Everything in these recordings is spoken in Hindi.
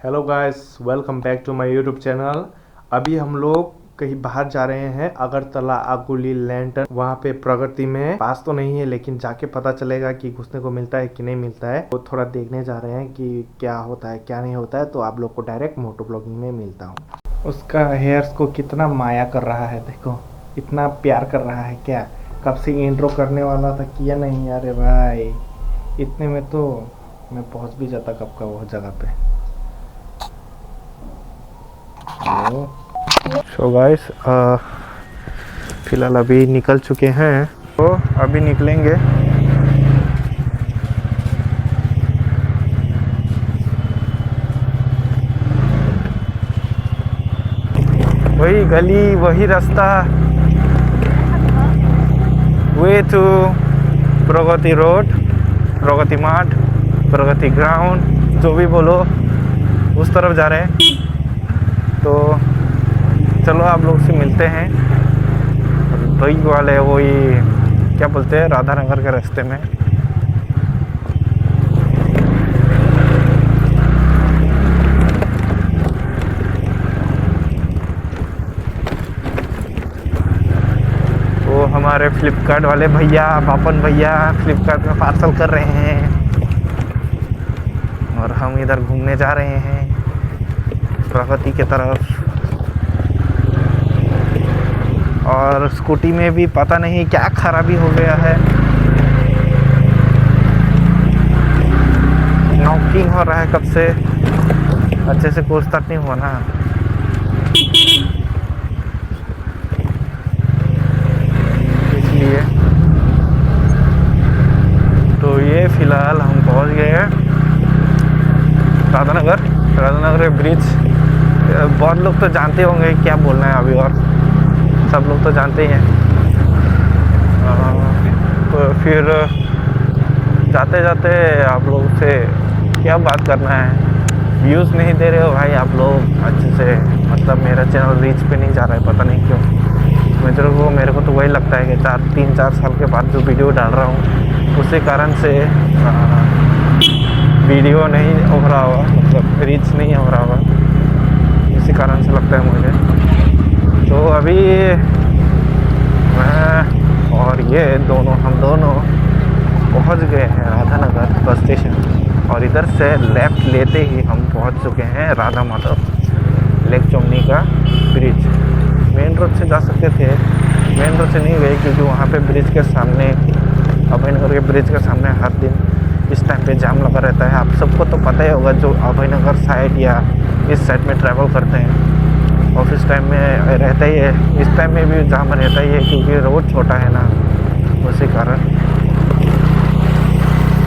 Hello guys, welcome back to my YouTube channel. अभी हम लोग कहीं बाहर जा रहे हैं, अगरतला आगुली लैंटर्न। वहाँ पे प्रगति में पास तो नहीं है, लेकिन जाके पता चलेगा कि घुसने को मिलता है कि नहीं मिलता है। तो थोड़ा देखने जा रहे हैं कि क्या होता है क्या नहीं होता है। तो आप लोग को डायरेक्ट मोटो ब्लॉगिंग में मिलता हूँ। उसका हेयर्स को कितना माया कर रहा है, देखो इतना प्यार कर रहा है। क्या कब से इंट्रो करने वाला था, किया नहीं। अरे भाई, इतने में तो मैं पहुँच भी जाता कब का वो जगह पे। सो गाइस, फिलहाल अभी निकल चुके हैं, तो अभी निकलेंगे। वही गली, वही रास्ता, way to Pragati road, Pragati mart, Pragati ground, जो भी बोलो, उस तरफ जा रहे हैं। तो चलो आप लोग से मिलते हैं। वही वाले वही क्या बोलते हैं, राधा नगर के रास्ते में। वो हमारे फ्लिपकार्ट वाले भैया, पापन भैया फ्लिपकार्ट में पार्सल कर रहे हैं और हम इधर घूमने जा रहे हैं प्रगति की तरफ। और स्कूटी में भी पता नहीं क्या खराबी हो गया है, नॉकिंग हो रहा है कब से, अच्छे से कोई स्टार्ट नहीं हुआ ना। इसलिए तो ये फिलहाल हम पहुंच गए हैं राधानगर ब्रिज। बहुत लोग तो जानते होंगे क्या बोलना है अभी, और सब लोग तो जानते ही हैं। तो फिर जाते जाते आप लोग से क्या बात करना है। व्यूज़ नहीं दे रहे हो भाई आप लोग अच्छे से, मतलब मेरा चैनल रीच पे नहीं जा रहा है, पता नहीं क्यों। मेरे को तो वही लगता है कि 3-4 साल के बाद जो वीडियो डाल रहा हूँ उसी कारण से वीडियो नहीं हो रहा होगा, मतलब रीच नहीं हो रहा होगा, इसी कारण से लगता है मुझे। तो अभी मैं और ये हम दोनों पहुंच गए हैं राधानगर बस स्टेशन, और इधर से लेफ़्ट लेते ही हम पहुंच चुके हैं राधा माधव लेक चौमनी का ब्रिज। मेन रोड से जा सकते थे, मेन रोड से नहीं गए क्योंकि वहाँ पे ब्रिज के सामने, अभयनगर के ब्रिज के सामने हर दिन इस टाइम पे जाम लगा रहता है। आप सबको तो पता ही होगा जो अभयनगर साइड या इस साइड में ट्रैवल करते हैं, ऑफिस टाइम में रहता ही है, इस टाइम में भी जाम रहता ही है क्योंकि रोड छोटा है ना, उसी कारण।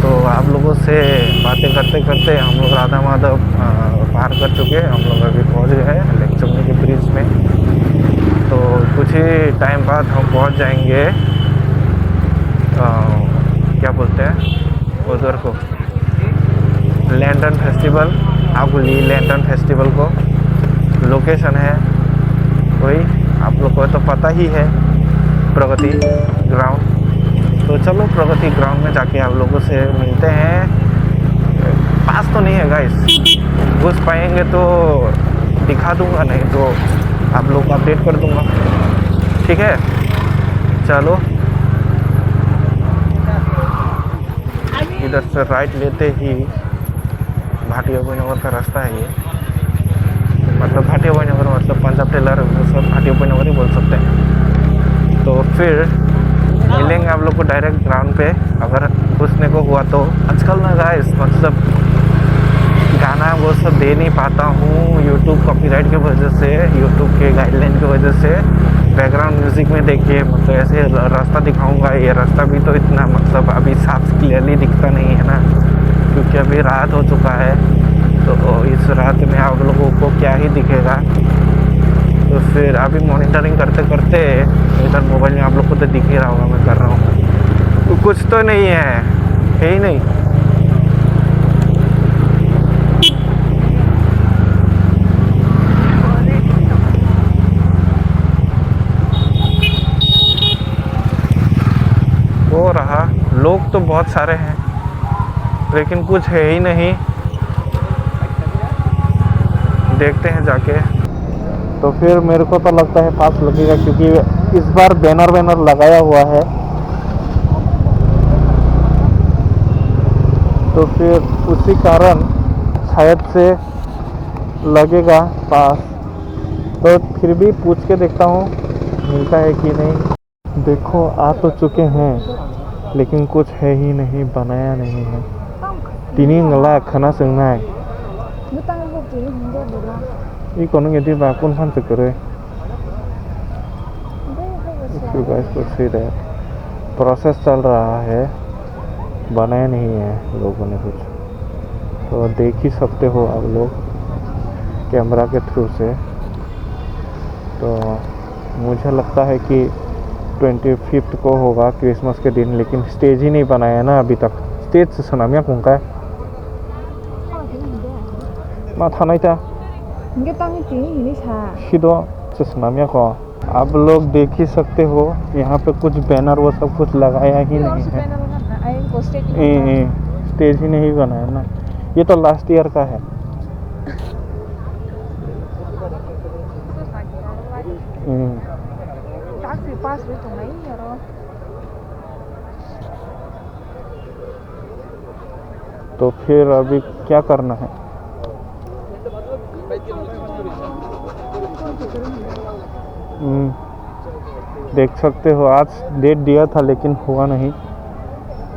तो आप लोगों से बातें करते करते हम लोग राधा माधव पार कर चुके हैं। हम लोग अभी पहुंच गए हैं लेक चौमनी के ब्रिज में। तो कुछ ही टाइम बाद हम पहुंच जाएंगे क्या बोलते हैं उधर को, लैंटर्न फेस्टिवल, आगुली लैंटर्न फेस्टिवल को लोकेशन है वही, आप लोग को तो पता ही है, प्रगति ग्राउंड। तो चलो प्रगति ग्राउंड में जाके आप लोगों से मिलते हैं। पास तो नहीं है गाइस, घुस पाएंगे तो दिखा दूंगा, नहीं तो आप लोग को अपडेट कर दूंगा, ठीक है। चलो इधर से राइट लेते ही भाटिया नगर का रास्ता है ये, मतलब भाटिया नगर मतलब पंजाब टेलर, सब भाटिया नगर ही बोल सकते हैं। तो फिर मिलेंगे आप लोग को डायरेक्ट ग्राउंड पे अगर घुसने को हुआ तो। आजकल ना गाइस, मतलब गाना वो सब दे नहीं पाता हूँ यूट्यूब कॉपीराइट की वजह से, यूट्यूब के गाइडलाइन की वजह से। बैकग्राउंड म्यूज़िक में देखिए, मतलब ऐसे रास्ता दिखाऊंगा, ये रास्ता भी तो इतना मतलब अभी साफ क्लियरली दिखता नहीं है ना, क्योंकि अभी रात हो चुका है। तो इस रात में आप लोगों को क्या ही दिखेगा। तो फिर अभी मॉनिटरिंग करते करते इधर मोबाइल में आप लोग को तो दिख ही रहा होगा मैं कर रहा हूँ। तो कुछ तो नहीं है ही नहीं। हो रहा, लोग तो बहुत सारे हैं लेकिन कुछ है ही नहीं। देखते हैं जाके। तो फिर मेरे को तो लगता है पास लगेगा, क्योंकि इस बार बैनर लगाया हुआ है, तो फिर उसी कारण शायद से लगेगा पास। तो फिर भी पूछ के देखता हूँ मिलता है कि नहीं। देखो आ तो चुके हैं, लेकिन कुछ है ही नहीं, बनाया नहीं है। तीनी गला खाना संगना है ये कौन कहती बाकुन खान से करे। प्रोसेस चल रहा है, बनाया नहीं है लोगों ने कुछ। तो देख ही सकते हो आप लोग कैमरा के थ्रू से। तो मुझे लगता है कि 25 को होगा क्रिसमस के दिन, लेकिन स्टेज ही नहीं बनाया ना अभी तक। स्टेज से सनामिया कौन का है माथा नहीं था से सनामिया को। आप लोग देख ही सकते हो यहाँ पे कुछ बैनर वो सब कुछ लगाया ही नहीं है। स्टेज ही नहीं बनाया ना, ये तो लास्ट ईयर का है। तो फिर अभी क्या करना है? देख सकते हो आज डेट दिया था लेकिन हुआ नहीं,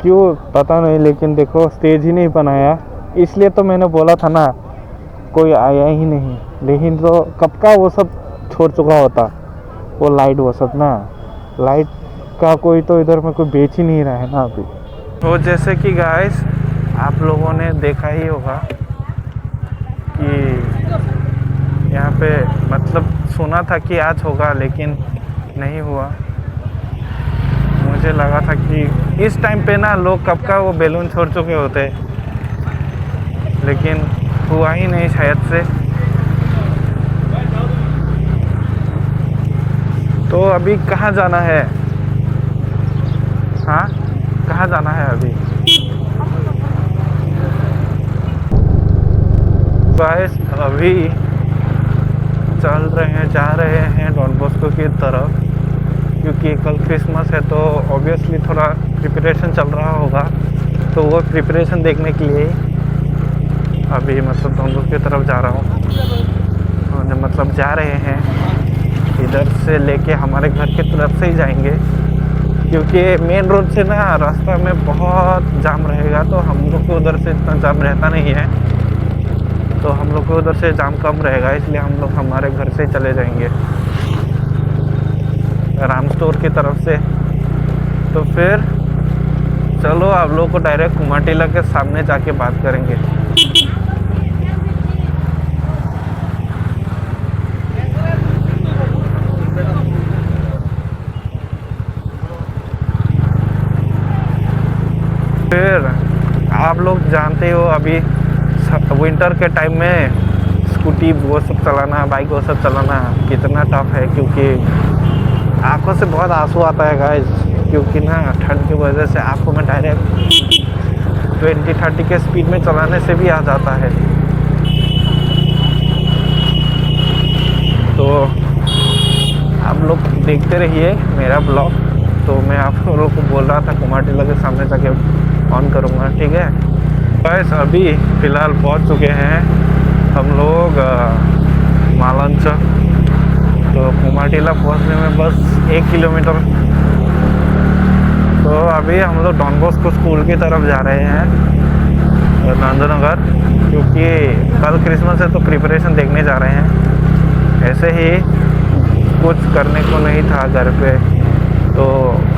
क्यों पता नहीं। लेकिन देखो स्टेज ही नहीं बनाया, इसलिए तो मैंने बोला था ना कोई आया ही नहीं। लेकिन तो कब का वो सब छोड़ चुका होता, वो लाइट वो सब ना, लाइट का कोई तो इधर में कोई बेच ही नहीं रहा है ना अभी। तो जैसे कि गाइस आप लोगों ने देखा ही होगा कि यहाँ पे मतलब सुना था कि आज होगा, लेकिन नहीं हुआ। मुझे लगा था कि इस टाइम पे ना लोग कब का वो बैलून छोड़ चुके होते, लेकिन हुआ ही नहीं शायद से। तो अभी कहाँ जाना है? हाँ कहाँ जाना है अभी? गाइस अभी चल रहे हैं, जा रहे हैं डॉन बॉस्को की तरफ, क्योंकि कल क्रिसमस है। तो ऑब्वियसली थोड़ा प्रिपरेशन चल रहा होगा, तो वो प्रिपरेशन देखने के लिए अभी मतलब डॉन बॉस्को की तरफ जा रहा हूँ। मतलब जा रहे हैं, इधर से लेके हमारे घर की तरफ से ही जाएंगे, क्योंकि मेन रोड से ना रास्ता में बहुत जाम रहेगा। तो हम लोग को उधर से इतना जाम रहता नहीं है, तो हम लोग को उधर से जाम कम रहेगा, इसलिए हम लोग हमारे घर से चले जाएंगे राम स्टोर की तरफ से। तो फिर चलो आप लोग को डायरेक्ट कुमाटीला के सामने जाके बात करेंगे। फिर आप लोग जानते हो अभी विंटर के टाइम में स्कूटी वो सब चलाना, बाइक वो सब चलाना कितना टफ है, क्योंकि आंखों से बहुत आंसू आता है गाइस। क्योंकि ना ठंड की वजह से आंखों में डायरेक्ट 20-30 के स्पीड में चलाने से भी आ जाता है। तो आप लोग देखते रहिए मेरा ब्लॉग। तो मैं आप लोगों को बोल रहा था कुमाटीला के सामने जाके ऑन करूँगा, ठीक है गाइस। अभी फ़िलहाल पहुँच चुके हैं हम लोग मालंच। तो कुमाटीला पहुँचने में बस 1 किलोमीटर। तो अभी हम लोग डॉन बॉस्को स्कूल की तरफ जा रहे हैं नंदनगर, क्योंकि कल क्रिसमस है तो प्रिपरेशन देखने जा रहे हैं। ऐसे ही कुछ करने को नहीं था घर पे, तो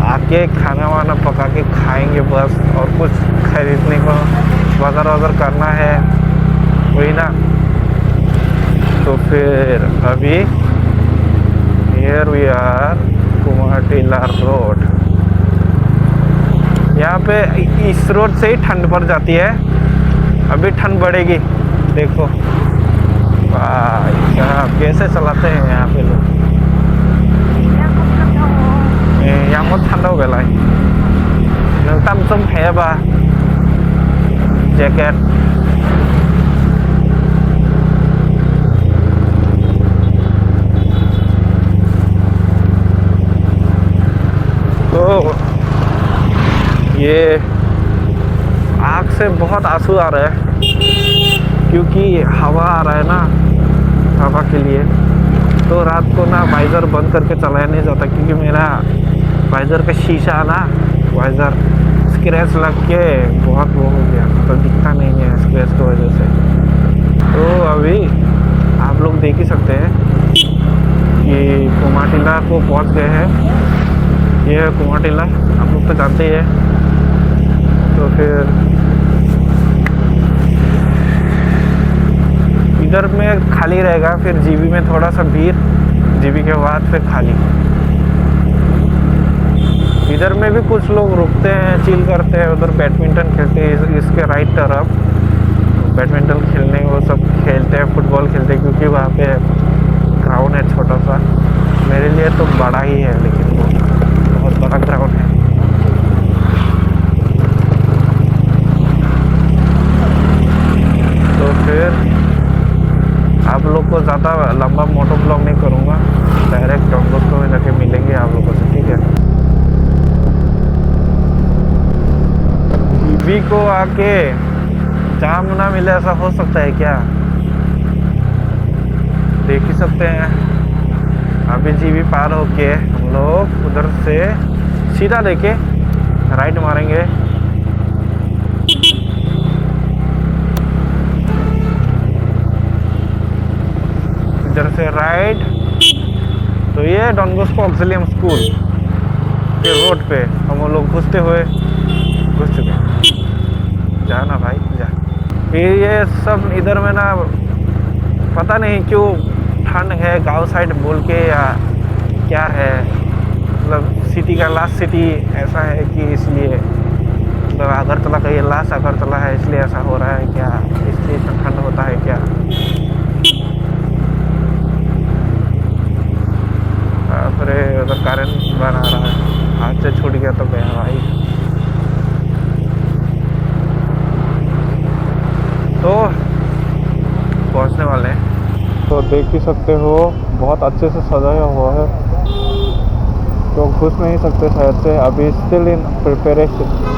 आके खाना वाना पका के खाएंगे बस, और कुछ खरीदने को वगैरह करना है वही ना। तो फिर अभी हियर वी आर कुमाटीला रोड। यहाँ पे इस रोड से ही ठंड पड़ जाती है, अभी ठंड बढ़ेगी। देखो वाह कैसे चलाते हैं यहाँ पे लोग। यहाँ बहुत ठंडा हो गया है, तम तुम है बा जैकेट। बहुत आंसू आ रहा है क्योंकि हवा आ रहा है ना, हवा के लिए। तो रात को ना वाइज़र बंद करके चलाया नहीं जाता क्योंकि मेरा वाइज़र का शीशा ना, वाइज़र स्क्रैच लग के बहुत वो हो गया, मतलब दिखता नहीं है स्क्रैच की वजह से। तो अभी आप लोग देख ही सकते हैं कि कुमाटिला को पहुंच गए हैं। ये है कुमाटिला, आप लोग तो जानते ही हैं। तो फिर इधर में खाली रहेगा, फिर जीबी में थोड़ा सा भीड़, जीबी के बाद फिर खाली। इधर में भी कुछ लोग रुकते हैं, चिल करते हैं, उधर बैडमिंटन खेलते हैं। इसके राइट तरफ बैडमिंटन खेलने वो सब खेलते हैं, फुटबॉल खेलते हैं क्योंकि वहाँ पे ग्राउंड है छोटा सा। मेरे लिए तो बड़ा ही है लेकिन वो बहुत बड़ा ग्राउंड है। तो फिर आप लोग को ज़्यादा लंबा मोटो ब्लॉग नहीं करूँगा, डायरेक्ट डॉन बॉस्को में जाके मिलेंगे आप लोगों से, ठीक है। जीबी को आके जाम ना मिले ऐसा हो सकता है क्या? देख ही सकते हैं। अभी जीबी पार होके हम लोग उधर से सीधा लेके राइट मारेंगे। इधर से राइट, तो ये डॉन बॉस्को ऑक्सिलियम स्कूल के रोड पे हम लोग घुस चुके हैं। जा ना भाई जा। फिर ये सब इधर में ना पता नहीं क्यों ठंड है गांव साइड बोल के या क्या है, मतलब सिटी का लास्ट सिटी ऐसा है कि इसलिए, मतलब अगरतला का ये लास्ट अगरतला है इसलिए ऐसा हो रहा है क्या, इसलिए इतना ठंड होता है क्या? अरे उधर कारण बना रहा है, हाथ से छूट गया तो गया भाई। तो पहुंचने वाले हैं। तो देख ही सकते हो बहुत अच्छे से सजाया हुआ है, तो घुस नहीं सकते शायद से, अभी स्टिल इन प्रिपरेशन।